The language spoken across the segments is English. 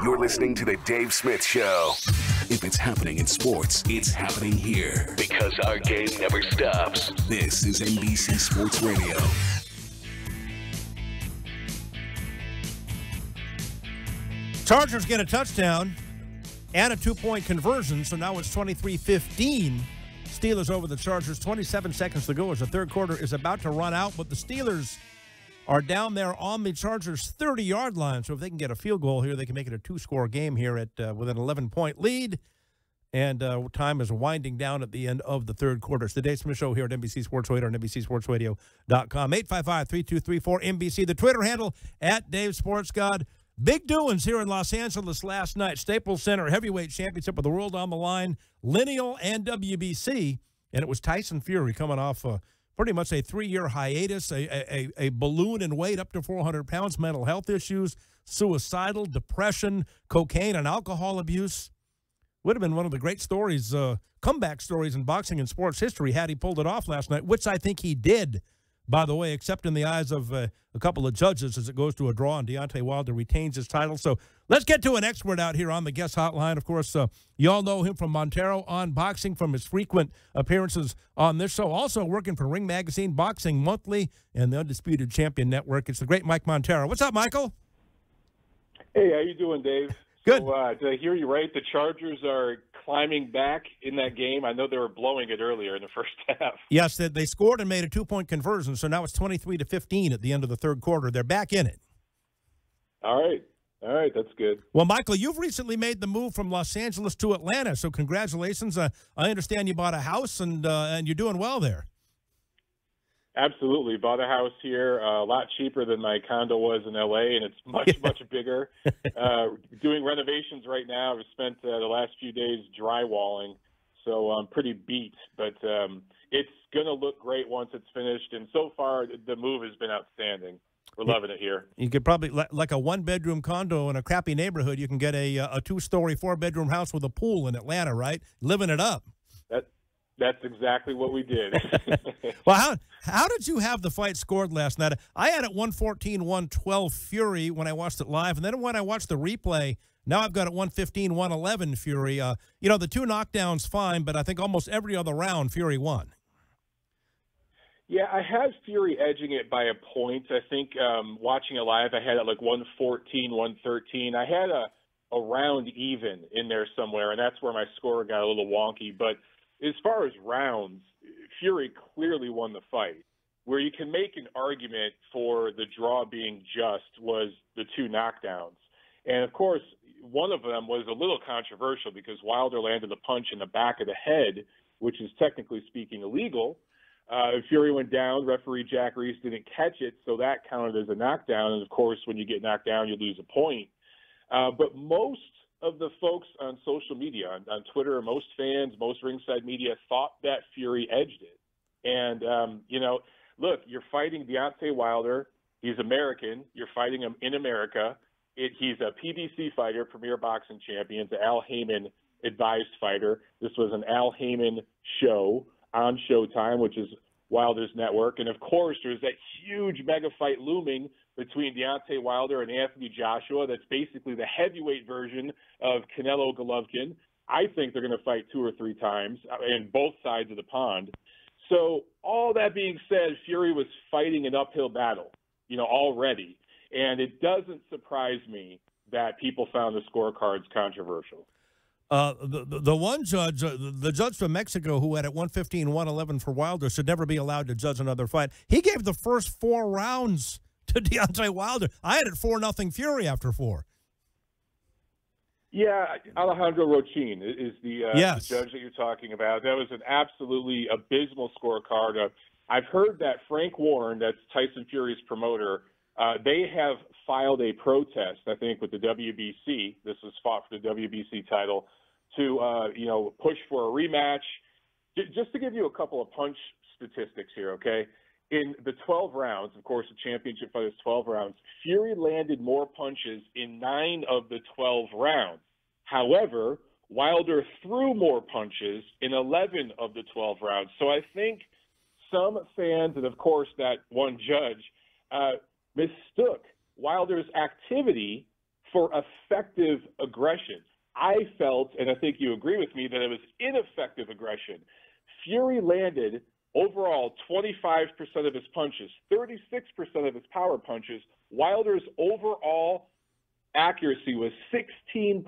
You're listening to The Dave Smith Show. If it's happening in sports, it's happening here. Because our game never stops. This is NBC Sports Radio. Chargers get a touchdown and a two-point conversion, so now it's 23-15. Steelers over the Chargers. 27 seconds to go as the third quarter is about to run out, but the Steelers are down there on the Chargers' 30-yard line. So if they can get a field goal here, they can make it a two-score game here with an 11-point lead. And time is winding down at the end of the third quarter. It's the Dave Smith Show here at NBC Sports Radio and NBCSportsRadio.com. 855-3234-NBC. The Twitter handle at Dave Sports God. Big doings here in Los Angeles last night. Staples Center Heavyweight Championship of the World on the line. Lineal and WBC. And it was Tyson Fury coming off pretty much a 3-year hiatus, a balloon in weight up to 400 pounds, mental health issues, suicidal, depression, cocaine, and alcohol abuse. Would have been one of the great stories, comeback stories in boxing and sports history had he pulled it off last night, which I think he did, by the way, except in the eyes of a couple of judges as it goes to a draw and Deontay Wilder retains his title. So let's get to an expert out here on the guest hotline. Of course, you all know him from Montero on Boxing, from his frequent appearances on this show. Also working for Ring Magazine, Boxing Monthly, and the Undisputed Champion Network. It's the great Mike Montero. What's up, Michael? Hey, how you doing, Dave? Good. So, did I hear you right? The Chargers are climbing back in that game. I know they were blowing it earlier in the first half. Yes, they scored and made a two-point conversion, so now it's 23-15 at the end of the third quarter. They're back in it. All right, that's good. Well, Michael, you've recently made the move from Los Angeles to Atlanta, so congratulations. I understand you bought a house, and you're doing well there. Absolutely. Bought a house here, a lot cheaper than my condo was in L.A., and it's much bigger. Doing renovations right now. I've spent the last few days drywalling, so I'm pretty beat. But it's going to look great once it's finished, and so far the move has been outstanding. We're loving it here. You could probably, like a one-bedroom condo in a crappy neighborhood, you can get a two-story, four-bedroom house with a pool in Atlanta, right? Living it up. That's exactly what we did. Well, how did you have the fight scored last night? I had it 114-112 Fury when I watched it live, and then when I watched the replay, now I've got it 115-111 Fury. The two knockdowns fine, but I think almost every other round Fury won. Yeah, I had Fury edging it by a point. I think watching it live, I had it like 114-113. I had a round even in there somewhere, and that's where my score got a little wonky. But as far as rounds, Fury clearly won the fight. Where you can make an argument for the draw being just was the two knockdowns. And, of course, one of them was a little controversial because Wilder landed a punch in the back of the head, which is technically speaking illegal. Fury went down. Referee Jack Reese didn't catch it, so that counted as a knockdown. And, of course, when you get knocked down, you lose a point. But most of the folks on social media, on Twitter, most fans, most ringside media thought that Fury edged it. And, look, you're fighting Deontay Wilder. He's American. You're fighting him in America. He's a PBC fighter, Premier Boxing Champion. It's an Al Heyman advised fighter. This was an Al Heyman show on Showtime, which is Wilder's network. And, of course, there's that huge mega fight looming between Deontay Wilder and Anthony Joshua. That's basically the heavyweight version of Canelo Golovkin. I think they're going to fight 2 or 3 times in both sides of the pond. So all that being said, Fury was fighting an uphill battle, already. And it doesn't surprise me that people found the scorecards controversial. The one judge, the judge from Mexico who had it 115-111 for Wilder should never be allowed to judge another fight. He gave the first 4 rounds to Deontay Wilder. I had it 4-0 Fury after 4. Yeah, Alejandro Rochin is the judge that you're talking about. That was an absolutely abysmal scorecard. I've heard that Frank Warren, that's Tyson Fury's promoter, they have filed a protest, I think, with the WBC. This was fought for the WBC title to, push for a rematch. Just to give you a couple of punch statistics here, okay? In the 12 rounds, of course, the championship fight is 12 rounds, Fury landed more punches in 9 of the 12 rounds. However, Wilder threw more punches in 11 of the 12 rounds. So I think some fans, and of course that one judge, mistook Wilder's activity for effective aggression. I felt, and I think you agree with me, that it was ineffective aggression. Fury landed overall 25% of his punches, 36% of his power punches. Wilder's overall accuracy was 16%.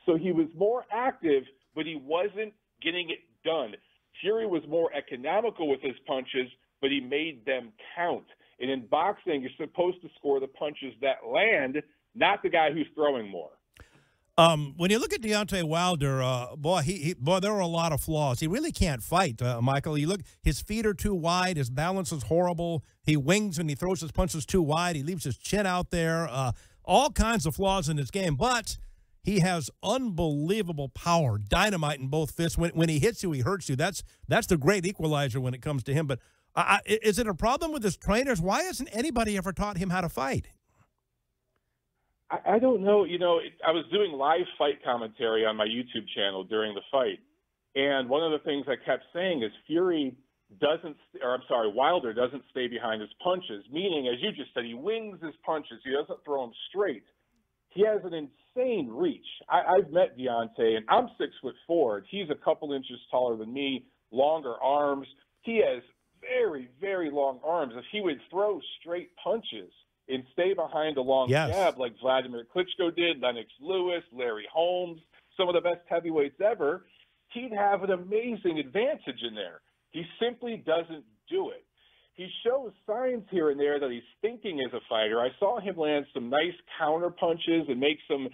So he was more active, but he wasn't getting it done. Fury was more economical with his punches, but he made them count. And in boxing, you're supposed to score the punches that land, not the guy who's throwing more. When you look at Deontay Wilder, boy, there are a lot of flaws. He really can't fight, Michael. You look, his feet are too wide. His balance is horrible. He wings and he throws his punches too wide. He leaves his chin out there. All kinds of flaws in his game, but he has unbelievable power, dynamite in both fists. When he hits you, he hurts you. That's the great equalizer when it comes to him. But is it a problem with his trainers? Why hasn't anybody ever taught him how to fight? I don't know. I was doing live fight commentary on my YouTube channel during the fight, and one of the things I kept saying is Wilder doesn't stay behind his punches, meaning, as you just said, he wings his punches. He doesn't throw them straight. He has an insane reach. I've met Deontay, and I'm 6'4". He's a couple inches taller than me, longer arms. He has very, very long arms. If he would throw straight punches and stay behind a long jab like Vladimir Klitschko did, Lennox Lewis, Larry Holmes, some of the best heavyweights ever, he'd have an amazing advantage in there. He simply doesn't do it. He shows signs here and there that he's thinking as a fighter. I saw him land some nice counter punches and make some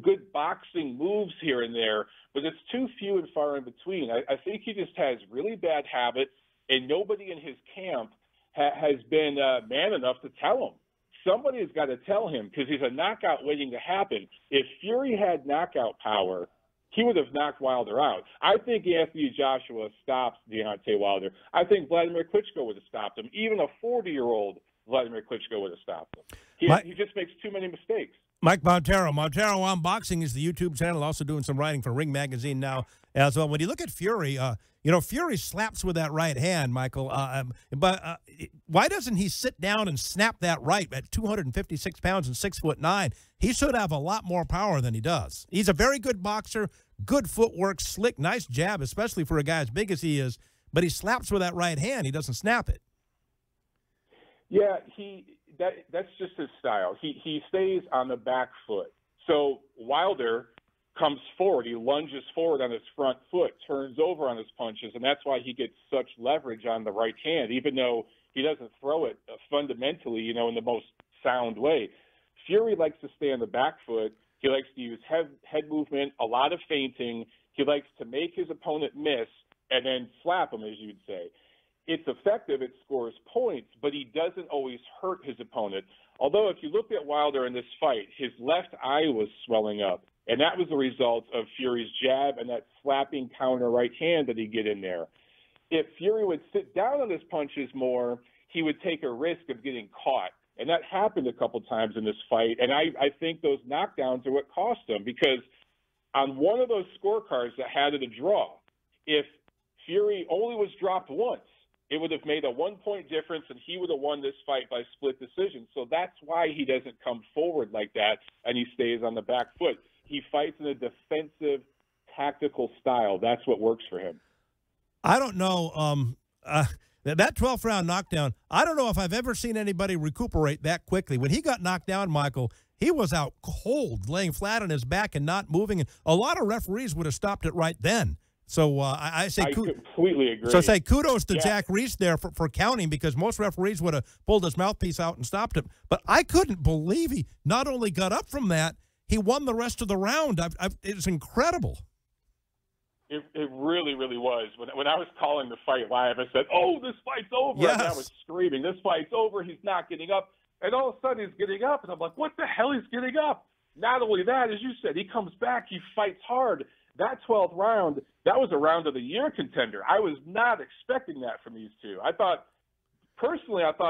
good boxing moves here and there, but it's too few and far in between. I think he just has really bad habits, and nobody in his camp has been man enough to tell him. Somebody's got to tell him, because he's a knockout waiting to happen. If Fury had knockout power, he would have knocked Wilder out. I think Anthony Joshua stops Deontay Wilder. I think Vladimir Klitschko would have stopped him. Even a 40-year-old Vladimir Klitschko would have stopped him. He just makes too many mistakes. Mike Montero. Montero on Boxing is the YouTube channel, also doing some writing for Ring Magazine now as well. When you look at Fury, Fury slaps with that right hand, Michael. But why doesn't he sit down and snap that right at 256 pounds and 6'9"? He should have a lot more power than he does. He's a very good boxer, good footwork, slick, nice jab, especially for a guy as big as he is. But he slaps with that right hand. He doesn't snap it. Yeah, that's just his style. He stays on the back foot. So Wilder comes forward. He lunges forward on his front foot, turns over on his punches, and that's why he gets such leverage on the right hand, even though he doesn't throw it fundamentally, in the most sound way. Fury likes to stay on the back foot. He likes to use head movement, a lot of feinting. He likes to make his opponent miss and then slap him, as you'd say. It's effective, it scores points, but he doesn't always hurt his opponent. Although if you looked at Wilder in this fight, his left eye was swelling up, and that was the result of Fury's jab and that slapping counter right hand that he'd get in there. If Fury would sit down on his punches more, he would take a risk of getting caught. And that happened a couple times in this fight, and I think those knockdowns are what cost him, because on one of those scorecards that had it a draw, if Fury only was dropped once, it would have made a 1-point difference, and he would have won this fight by split decision. So that's why he doesn't come forward like that, and he stays on the back foot. He fights in a defensive, tactical style. That's what works for him. I don't know. That 12th round knockdown, I don't know if I've ever seen anybody recuperate that quickly. When he got knocked down, Michael, he was out cold, laying flat on his back and not moving. A lot of referees would have stopped it right then. So I completely agree. So I say kudos to Jack Reese there for counting, because most referees would have pulled his mouthpiece out and stopped him. But I couldn't believe he not only got up from that, he won the rest of the round. It's incredible. It really, really was. When I was calling the fight live, I said, "Oh, this fight's over!" Yes. And I was screaming, "This fight's over! He's not getting up!" And all of a sudden, he's getting up, and I'm like, "What the hell? He's getting up!" Not only that, as you said, he comes back, he fights hard. That 12th round, that was a round of the year contender. I was not expecting that from these two. I thought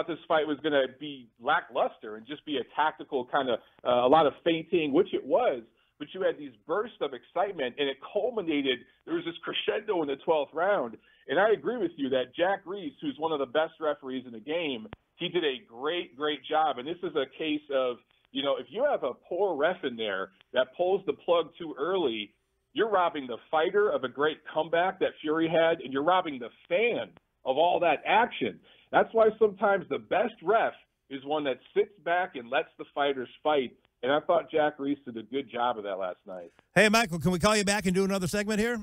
this fight was going to be lackluster and just be a tactical kind of a lot of feinting, which it was. But you had these bursts of excitement, and it culminated. There was this crescendo in the 12th round. And I agree with you that Jack Reese, who's one of the best referees in the game, he did a great, great job. And this is a case of If you have a poor ref in there that pulls the plug too early, you're robbing the fighter of a great comeback that Fury had, and you're robbing the fan of all that action. That's why sometimes the best ref is one that sits back and lets the fighters fight. And I thought Jack Reese did a good job of that last night. Hey, Michael, can we call you back and do another segment here?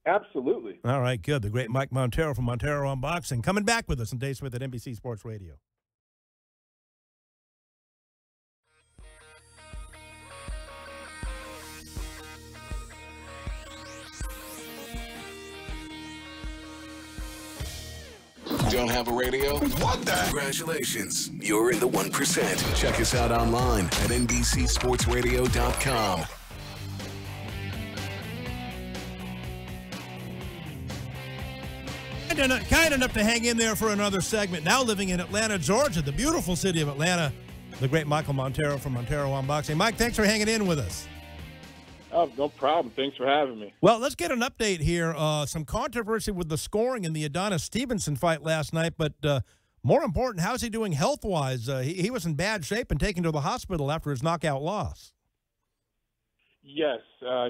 Absolutely. All right, good. The great Mike Montero from Montero Unboxing coming back with us on Dave Smith at NBC Sports Radio. Don't have a radio? What the? Congratulations. You're in the 1%. Check us out online at NBCSportsRadio.com. Kind enough to hang in there for another segment. Now living in Atlanta, Georgia, the beautiful city of Atlanta, the great Michael Montero from Montero Unboxing. Mike, thanks for hanging in with us. Oh, no problem. Thanks for having me. Well, let's get an update here. Some controversy with the scoring in the Adonis Stevenson fight last night, but more important, how's he doing health-wise? He was in bad shape and taken to the hospital after his knockout loss. Yes,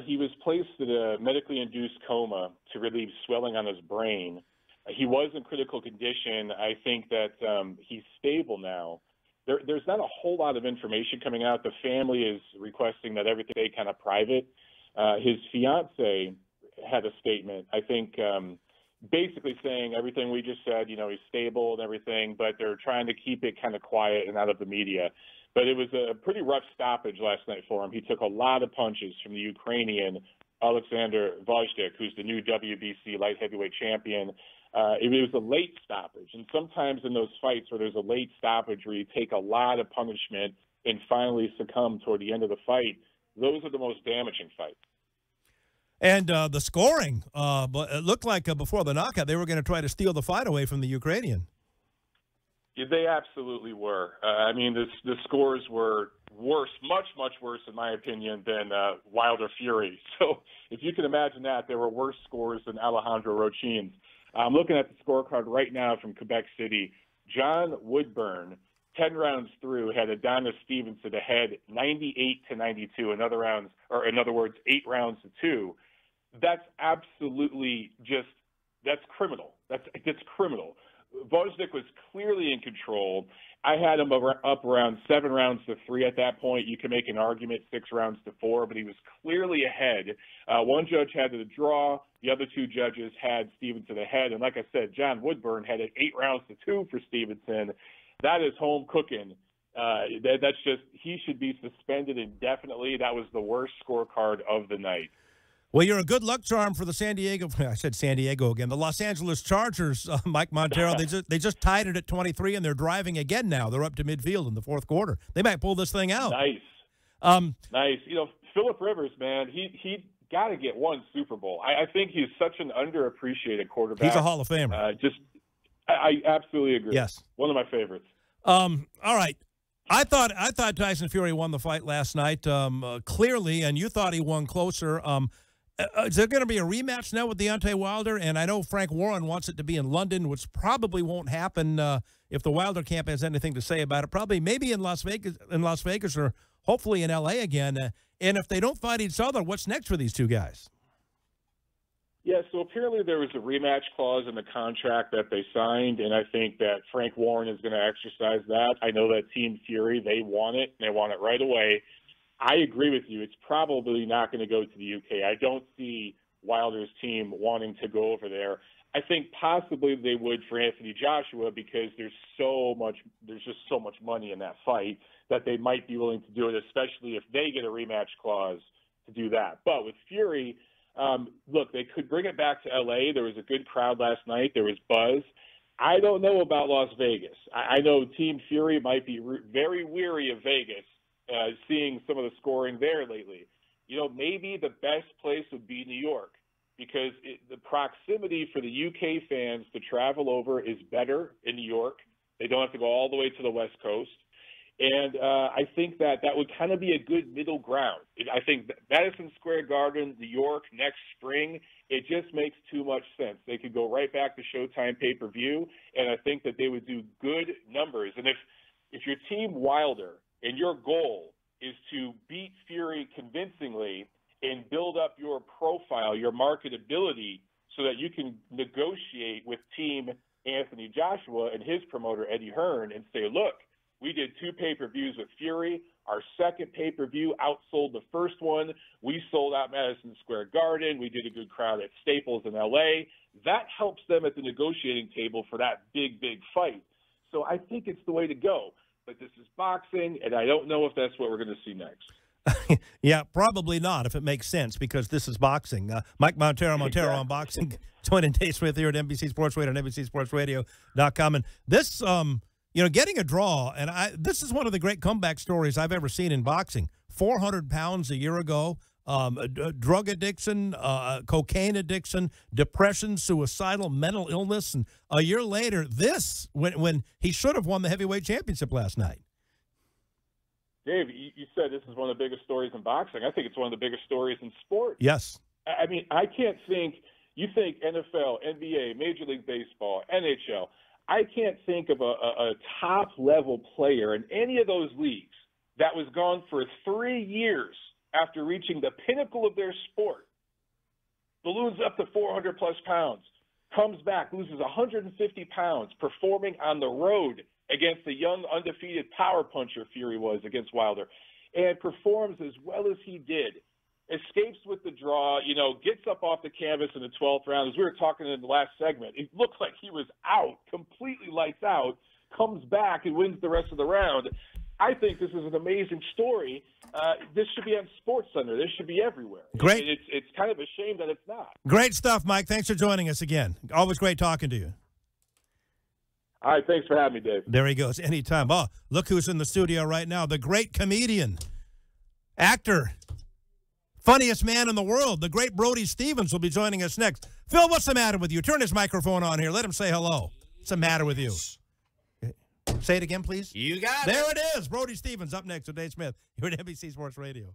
he was placed in a medically induced coma to relieve swelling on his brain. He was in critical condition. I think that he's stable now. There's not a whole lot of information coming out. The family is requesting that everything stay kind of private. His fiance had a statement, I think, basically saying everything we just said, he's stable and everything, but they're trying to keep it kind of quiet and out of the media. But it was a pretty rough stoppage last night for him. He took a lot of punches from the Ukrainian Alexander Vojdik, who's the new WBC light heavyweight champion. It was a late stoppage, and sometimes in those fights where there's a late stoppage where you take a lot of punishment and finally succumb toward the end of the fight, those are the most damaging fights. And the scoring, but it looked like before the knockout they were going to try to steal the fight away from the Ukrainian. Yeah, they absolutely were. The scores were worse, much, much worse, in my opinion, than Wilder Fury. So if you can imagine that, there were worse scores than Alejandro Rochin's. I'm looking at the scorecard right now from Quebec City. John Woodburn, 10 rounds through, had Adonis Stevenson ahead 98-92. In other words, 8 rounds to 2. That's absolutely that's criminal. That's criminal. Vojdik was clearly in control. I had him up around 7 rounds to 3 at that point. You can make an argument 6 rounds to 4, but he was clearly ahead. One judge had the draw. The other 2 judges had Stevenson ahead. And like I said, John Woodburn had it 8 rounds to 2 for Stevenson. That is home cooking. That's just, he should be suspended indefinitely. That was the worst scorecard of the night. Well, you're a good luck charm for the the Los Angeles Chargers, Mike Montero. They just tied it at 23, and they're driving again now. They're up to midfield in the fourth quarter. They might pull this thing out. Nice. Nice. Phillip Rivers, man, he got to get one Super Bowl. I think he's such an underappreciated quarterback. He's a Hall of Famer. I absolutely agree. Yes. One of my favorites. All right. I thought Tyson Fury won the fight last night clearly, and you thought he won closer. Is there going to be a rematch now with Deontay Wilder? And I know Frank Warren wants it to be in London, which probably won't happen if the Wilder camp has anything to say about it. Probably maybe in Las Vegas, or hopefully in L.A. again. And if they don't fight each other, what's next for these two guys? Yeah, so apparently there was a rematch clause in the contract that they signed, and I think that Frank Warren is going to exercise that. I know that Team Fury, they want it, and they want it right away. I agree with you. It's probably not going to go to the UK. I don't see Wilder's team wanting to go over there. I think possibly they would for Anthony Joshua because there's just so much money in that fight that they might be willing to do it, especially if they get a rematch clause to do that. But with Fury, look, they could bring it back to L.A. There was a good crowd last night. There was buzz. I don't know about Las Vegas. I know Team Fury might be very weary of Vegas. Seeing some of the scoring there lately. Maybe the best place would be New York because the proximity for the UK fans to travel over is better in New York. They don't have to go all the way to the West Coast. And I think that would kind of be a good middle ground. I think Madison Square Garden, New York, next spring, it just makes too much sense. They could go right back to Showtime pay-per-view, and I think that they would do good numbers. And if you're Team Wilder, and your goal is to beat Fury convincingly and build up your profile, your marketability, so that you can negotiate with Team Anthony Joshua and his promoter, Eddie Hearn, and say, look, we did 2 pay-per-views with Fury. Our second pay-per-view outsold the first one. We sold out Madison Square Garden. We did a good crowd at Staples in L.A. That helps them at the negotiating table for that big, big fight. So I think it's the way to go. But this is boxing, and I don't know if that's what we're going to see next. Yeah, probably not, if it makes sense, because this is boxing. Mike Montero on boxing, joining Dave Smith here at NBC Sports Radio and NBCSportsRadio.com. And this, getting a draw, and this is one of the great comeback stories I've ever seen in boxing. 400 pounds a year ago, drug addiction, cocaine addiction, depression, suicidal, mental illness, and a year later, this, when he should have won the heavyweight championship last night. Dave, you said this is one of the biggest stories in boxing. I think it's one of the biggest stories in sports. Yes. I mean, I can't think – you think NFL, NBA, Major League Baseball, NHL. I can't think of a top-level player in any of those leagues that was gone for 3 years after reaching the pinnacle of their sport, balloons up to 400-plus pounds, comes back, loses 150 pounds, performing on the road against the young, undefeated power puncher Fury was against Wilder, and performs as well as he did, escapes with the draw, gets up off the canvas in the 12th round. As we were talking in the last segment, it looked like he was out, completely lights out, comes back and wins the rest of the round. I think this is an amazing story. This should be on SportsCenter. This should be everywhere. Great. It's kind of a shame that it's not. Great stuff, Mike. Thanks for joining us again. Always great talking to you. All right, thanks for having me, Dave. There he goes. Anytime. Oh, look who's in the studio right now. The great comedian, actor, funniest man in the world, the great Brody Stevens will be joining us next. Phil, what's the matter with you? Turn his microphone on here. Let him say hello. What's the matter with you? Say it again, please. You got it. There it is. Brody Stevens up next with Dave Smith here at NBC Sports Radio.